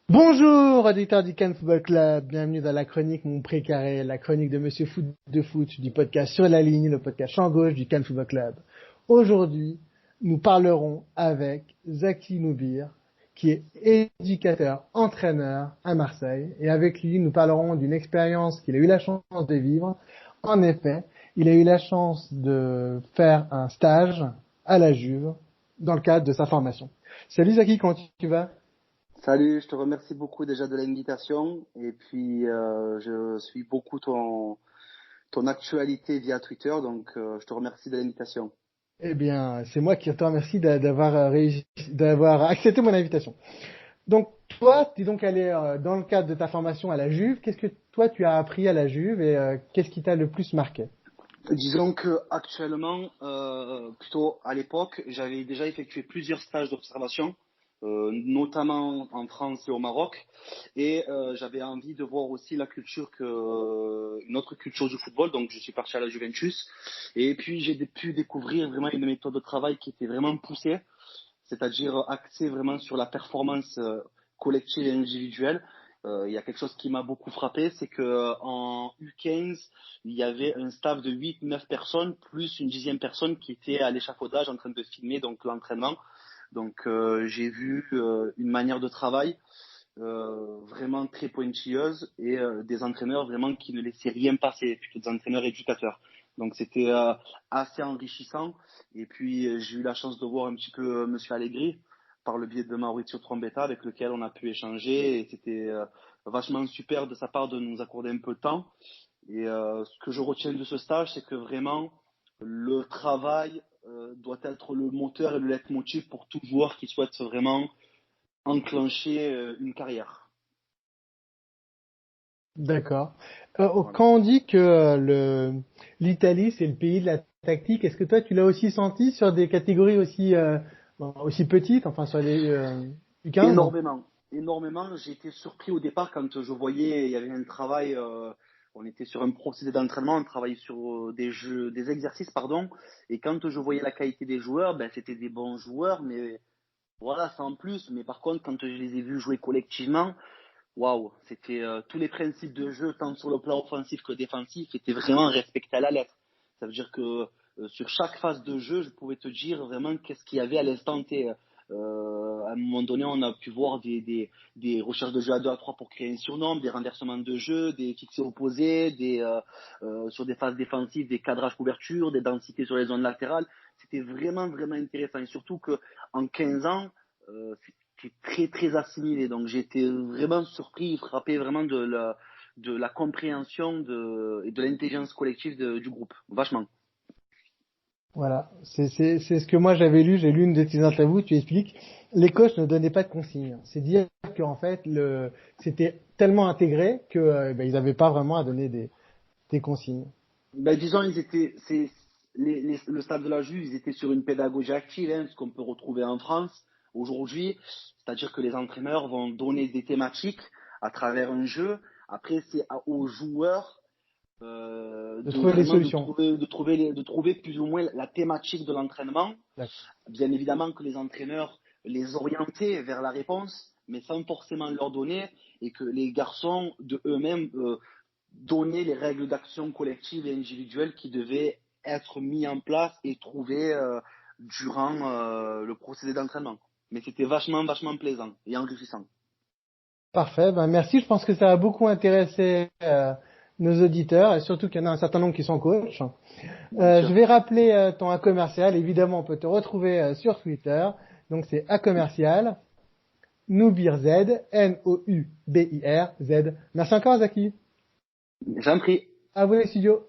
Bonjour, auditeurs du Cannes Football Club. Bienvenue dans la chronique Mon Précaré, la chronique de Monsieur Foot de Foot, du podcast Sur la ligne, le podcast champ gauche du Cannes Football Club. Aujourd'hui, nous parlerons avec Zaki Noubir, qui est éducateur, entraîneur à Marseille. Et avec lui, nous parlerons d'une expérience qu'il a eu la chance de vivre. En effet, il a eu la chance de faire un stage à la Juve dans le cadre de sa formation. Salut Zaki, comment tu vas? Salut, je te remercie beaucoup déjà de l'invitation et puis je suis beaucoup ton actualité via Twitter, donc je te remercie de l'invitation. Eh bien, c'est moi qui te remercie d'avoir réussi, d'avoir accepté mon invitation. Donc, toi, tu es donc allé dans le cadre de ta formation à la Juve. Qu'est-ce que toi tu as appris à la Juve et qu'est-ce qui t'a le plus marqué? Disons que actuellement, plutôt à l'époque, j'avais déjà effectué plusieurs stages d'observation, notamment en France et au Maroc, et j'avais envie de voir aussi la culture une autre culture du football. Donc, je suis parti à la Juventus, et puis j'ai pu découvrir vraiment une méthode de travail qui était vraiment poussée, c'est-à-dire axée vraiment sur la performance collective et individuelle. Il y a quelque chose qui m'a beaucoup frappé, c'est que en U15, il y avait un staff de 8-9 personnes, plus une dixième personne qui était à l'échafaudage en train de filmer donc l'entraînement. Donc j'ai vu une manière de travail vraiment très pointilleuse et des entraîneurs vraiment qui ne laissaient rien passer, plutôt des entraîneurs éducateurs. Donc c'était assez enrichissant. Et puis j'ai eu la chance de voir un petit peu Monsieur Allegri par le biais de Maurizio Trombetta avec lequel on a pu échanger. Et c'était vachement super de sa part de nous accorder un peu de temps. Et ce que je retiens de ce stage, c'est que vraiment le travail doit être le moteur et le leitmotiv pour tout joueur qui souhaite vraiment enclencher une carrière. D'accord. Voilà. Quand on dit que l'Italie c'est le pays de la tactique, est-ce que toi tu l'as aussi senti sur des catégories aussi aussi petites, enfin sur les U15? Énormément, énormément. J'ai été surpris au départ quand je voyais il y avait un travail. On était sur un procédé d'entraînement, on travaillait sur des jeux, des exercices, pardon. Et quand je voyais la qualité des joueurs, ben c'était des bons joueurs, mais voilà, sans plus. Mais par contre, quand je les ai vus jouer collectivement, waouh, c'était tous les principes de jeu, tant sur le plan offensif que défensif, étaient vraiment respectés à la lettre. Ça veut dire que sur chaque phase de jeu, je pouvais te dire vraiment qu'est-ce qu'il y avait à l'instant T. À un moment donné, on a pu voir des recherches de jeu à 2 à 3 pour créer un surnombre, des renversements de jeu, des fixés opposés, sur des phases défensives, des cadrages couverture, des densités sur les zones latérales. C'était vraiment, vraiment intéressant. Et surtout qu'en 15 ans, c'est très, très assimilé. Donc j'étais vraiment surpris, frappé vraiment de la compréhension et de l'intelligence collective du groupe. Vachement. Voilà, c'est ce que moi j'avais lu. J'ai lu une de tes interviews. Tu expliques, les coachs ne donnaient pas de consignes. C'est dire qu'en fait c'était tellement intégré que ils n'avaient pas vraiment à donner des consignes. Ben, disons, le stade de la Juve, ils étaient sur une pédagogie active, hein, ce qu'on peut retrouver en France aujourd'hui. C'est-à-dire que les entraîneurs vont donner des thématiques à travers un jeu. Après, aux joueurs De de trouver les vraiment solutions. de trouver plus ou moins la thématique de l'entraînement. D'accord. Bien évidemment que les entraîneurs les orientaient vers la réponse, mais sans forcément leur donner, et que les garçons de eux-mêmes donnaient les règles d'action collective et individuelle qui devaient être mis en place et trouvées durant le procédé d'entraînement. Mais c'était vachement, vachement plaisant et enrichissant. Parfait. Ben merci. Je pense que ça a beaucoup intéressé nos auditeurs et surtout qu'il y en a un certain nombre qui sont coachs. Bien Je sûr. vais rappeler ton A commercial. Évidemment, on peut te retrouver sur Twitter. Donc c'est A commercial Noubir Z, Noubir Z. Merci encore, Zaki. J'en prie. À vous les studios.